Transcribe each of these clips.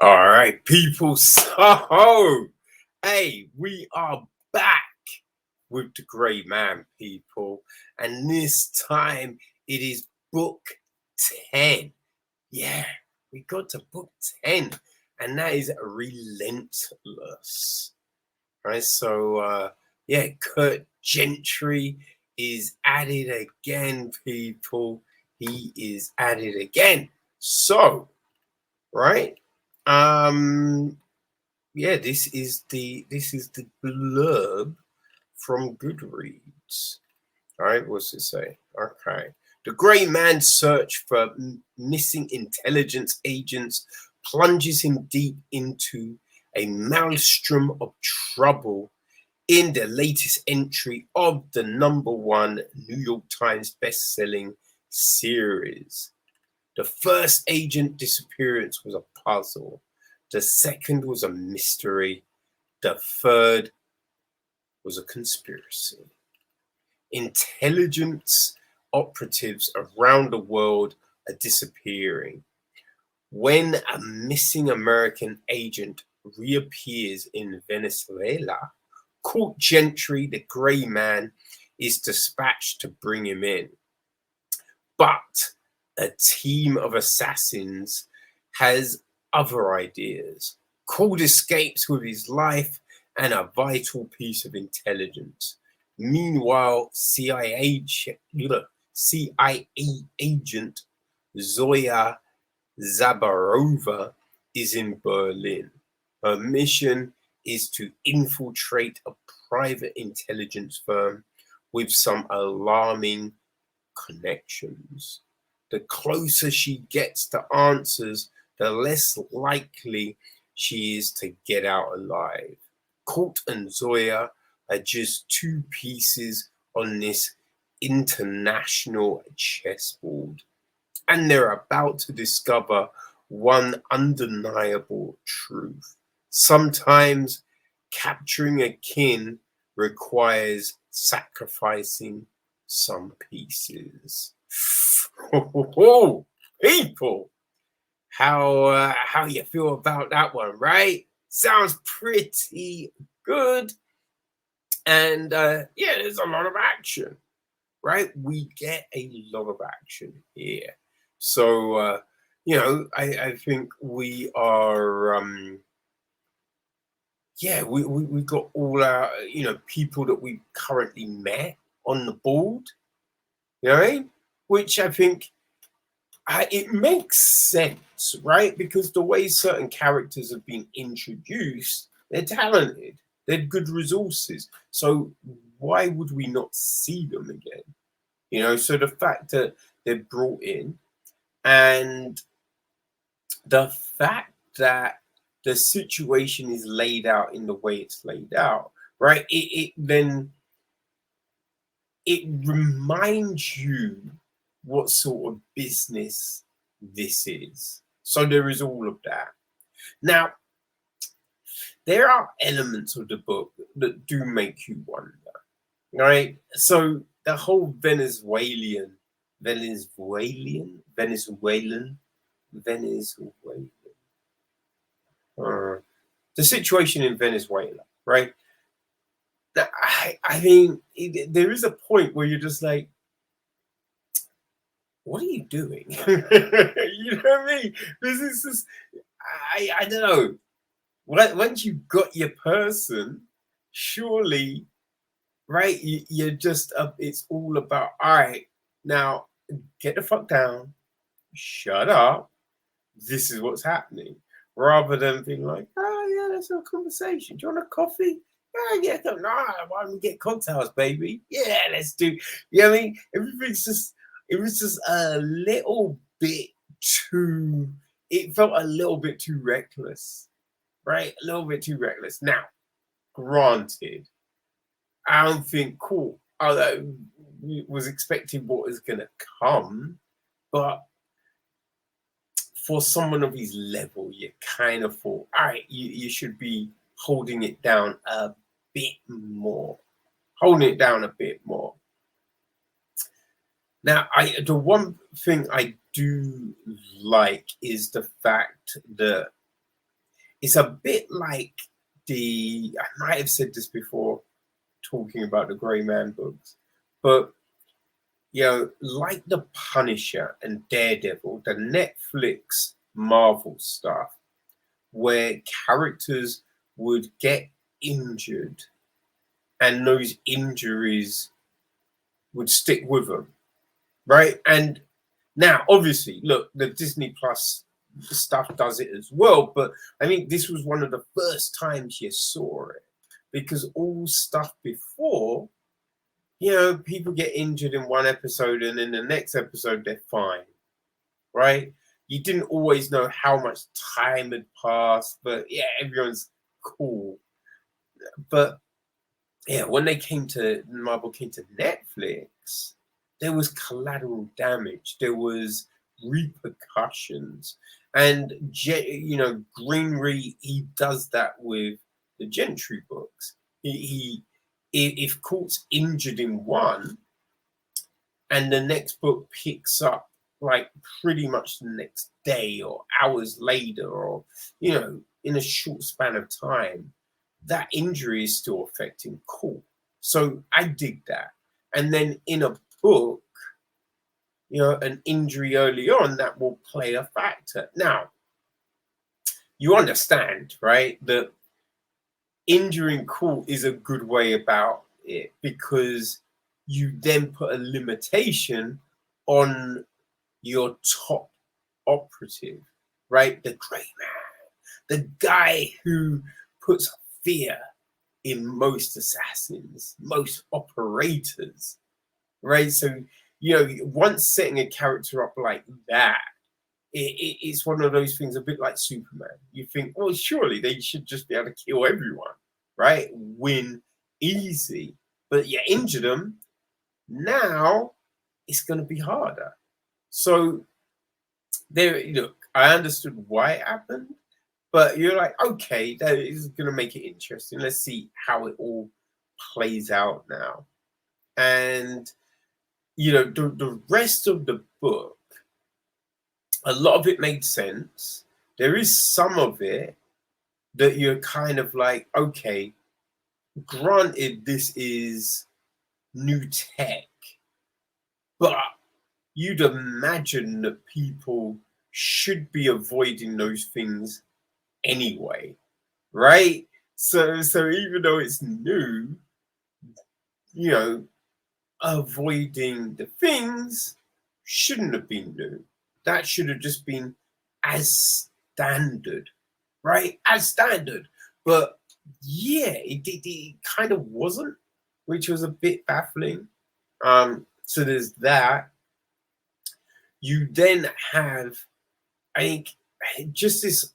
All right, people. So, hey, we are back with the Gray Man, people. And this time it is book 10. Yeah, we got to book 10. And that is Relentless. Right? So, yeah, Court Gentry is at it again, people. He is at it again. So, right? Yeah, this is the blurb from Goodreads. All right, what's it say? Okay. The Grey Man's search for missing intelligence agents plunges him deep into a maelstrom of trouble in the latest entry of the #1 New York Times best-selling series. The first agent disappearance was a puzzle. The second was a mystery. The third was a conspiracy. Intelligence operatives around the world are disappearing. When a missing American agent reappears in Venezuela, Court Gentry, the Grey Man, is dispatched to bring him in. But a team of assassins has other ideas. Court escapes with his life and a vital piece of intelligence. Meanwhile, CIA agent Zoya Zabarova is in Berlin. Her mission is to infiltrate a private intelligence firm with some alarming connections. The closer she gets to answers, the less likely she is to get out alive. Court and Zoya are just two pieces on this international chessboard, and they're about to discover one undeniable truth. Sometimes capturing a kin requires sacrificing some pieces. Oh, people, how you feel about that one, right? Sounds pretty good. And yeah, there's a lot of action, right? We get a lot of action here. So you know, I think we are yeah, we got all our, you know, people that we currently met on the board, you know, which I think it makes sense, right? Because the way certain characters have been introduced, they're talented, they're good resources. So why would we not see them again? You know, so the fact that they're brought in and the fact that the situation is laid out in the way it's laid out, right? It then it reminds you what sort of business this is. So there is all of that. Now, there are elements of the book that do make you wonder, right? So the whole Venezuelan, the situation in Venezuela, right? I mean, there is a point where you're just like, what are you doing? You know what I mean? This is just, I don't know. Once you got your person, surely, right? You're just up. It's all about, all right, now get the fuck down, shut up. This is what's happening, rather than being like, oh yeah, let's have a conversation. Do you want a coffee? Yeah, no, why don't we get cocktails, baby? Yeah, let's do. You know what I mean? It was just a little bit too. It felt a little bit too reckless, right? A little bit too reckless. Now, granted, I don't think cool. I was expecting what is going to come, but for someone of his level, you kind of thought, all right, you should be holding it down a bit more. Holding it down a bit more. Now, the one thing I do like is the fact that it's a bit like I might have said this before talking about the Gray Man books, but like the Punisher and Daredevil, the Netflix Marvel stuff, where characters would get injured and those injuries would stick with them, right? And now, obviously, look, the Disney Plus stuff does it as well, but I think this was one of the first times you saw it, because all stuff before, people get injured in one episode and in the next episode they're fine, right? You didn't always know how much time had passed, but yeah, everyone's cool. But yeah, when Marvel came to Netflix, there was collateral damage, there was repercussions, and Greenry, he does that with the Gentry books. If Court's injured in one, and the next book picks up like pretty much the next day or hours later, or in a short span of time, that injury is still affecting Court. So I dig that. And then in a book, an injury early on, that will play a factor. Now, you understand, right, that injuring Court is a good way about it, because you then put a limitation on your top operative, right? The Gray Man, the guy who puts fear in most assassins, most operators, right? So, once setting a character up like that, it's one of those things, a bit like Superman. You think, well, surely they should just be able to kill everyone, right? Win easy. But you injure them, now it's going to be harder. So look, I understood why it happened, but you're like, okay, that is going to make it interesting. Let's see how it all plays out now. And the rest of the book, a lot of it made sense. There is some of it that you're kind of like, okay, granted, this is new tech, but you'd imagine that people should be avoiding those things anyway, right? So even though it's new, avoiding the things shouldn't have been new. That should have just been as standard, right? As standard. But yeah, it kind of wasn't, which was a bit baffling. So there's that. You then have, I think, just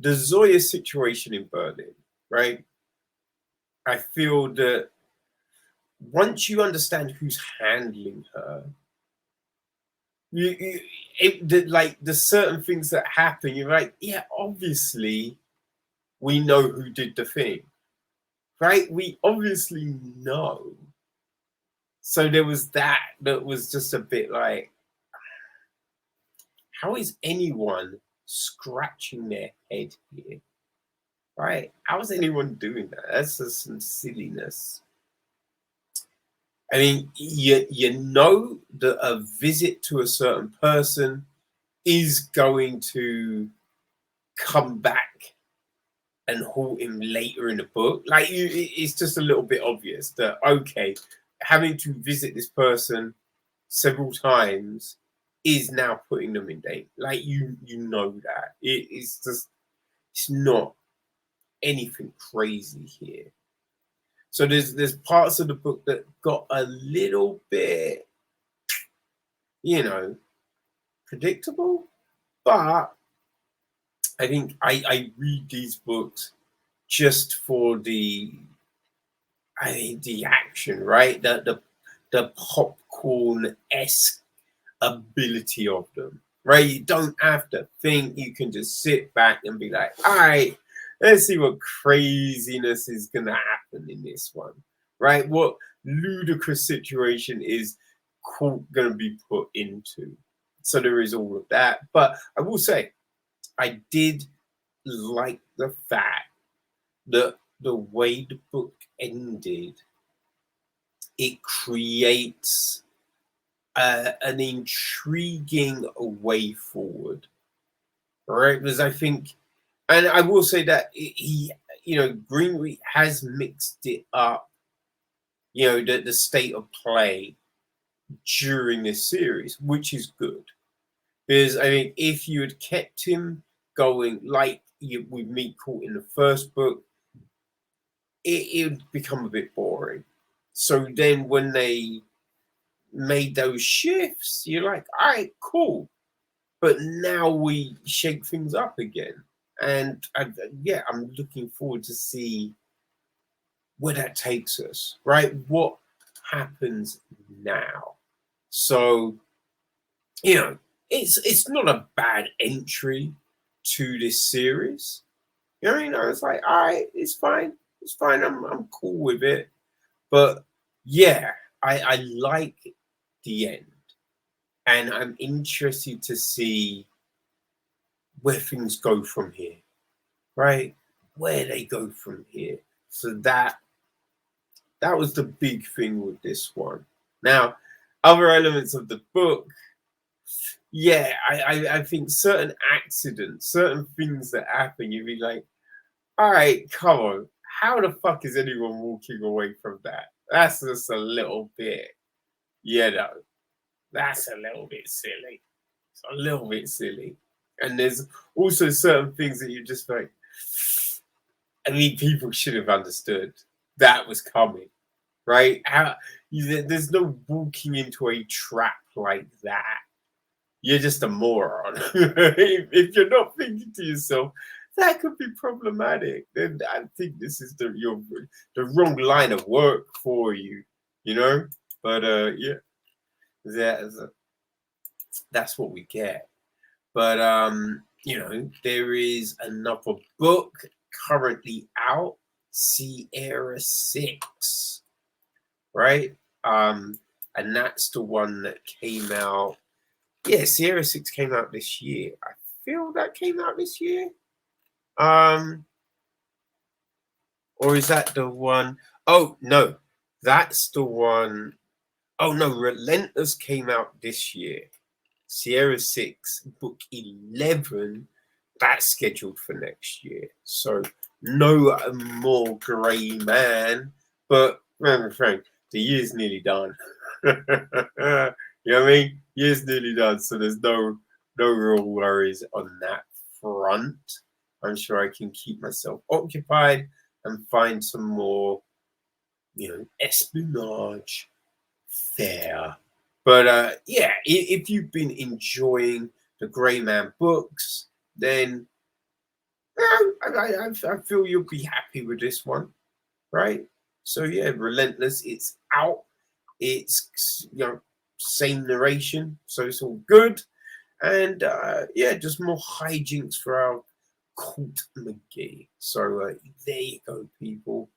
the Zoya situation in Berlin, right? I feel that once you understand who's handling her, the certain things that happen, you're like, yeah, obviously we know who did the thing, right? We obviously know. So there was that was just a bit like, how is anyone scratching their head here, right? How is anyone doing that? That's just some silliness. I mean, you know that a visit to a certain person is going to come back and haunt him later in the book. Like, it's just a little bit obvious that, okay, having to visit this person several times is now putting them in danger. Like, you know that. It's not anything crazy here. So there's parts of the book that got a little bit, predictable, but I think I read these books just for the action, right? The popcorn-esque ability of them, right? You don't have to think. You can just sit back and be like, all right, let's see what craziness is going to happen in this one, right? What ludicrous situation is Court going to be put into? So there is all of that. But I will say, I did like the fact that the way the book ended, it creates an intriguing way forward, right? Because I think, and I will say that he, Greenway has mixed it up, the state of play during this series, which is good. Because I mean, if you had kept him going like with Meat Court in the first book, it would become a bit boring. So then when they made those shifts, you're like, all right, cool. But now we shake things up again. And I'm looking forward to see where that takes us, right? What happens now? So, it's not a bad entry to this series. You know what I mean? I was like, all right, it's fine. It's fine. I'm cool with it. But yeah, I like the end. And I'm interested to see where things go from here, right? Where they go from here. So that was the big thing with this one. Now, other elements of the book, yeah, I think certain accidents, certain things that happen, you'd be like, all right, come on. How the fuck is anyone walking away from that? That's just a little bit, that's a little bit silly. It's a little bit silly. And there's also certain things that you're just like, I mean, people should have understood that was coming, right? There's no walking into a trap like that. You're just a moron. If you're not thinking to yourself, that could be problematic, then I think this is the wrong line of work for you, But that's what we get. But there is another book currently out, Sierra 6, right? And that's the one that came out. Yeah, Sierra 6 came out this year. I feel that came out this year. Or is that the one? Oh no, that's the one. Oh no, Relentless came out this year. Sierra 6, book 11, that's scheduled for next year. So no more Gray Man, but Frank, the year's nearly done. You know what I mean? Year's nearly done, so there's no real worries on that front. I'm sure I can keep myself occupied and find some more, espionage there. But if you've been enjoying the Gray Man books, then I feel you'll be happy with this one, right? So yeah, Relentless, it's out. It's same narration, so it's all good. And just more hijinks for our Court McGee. So there you go, people.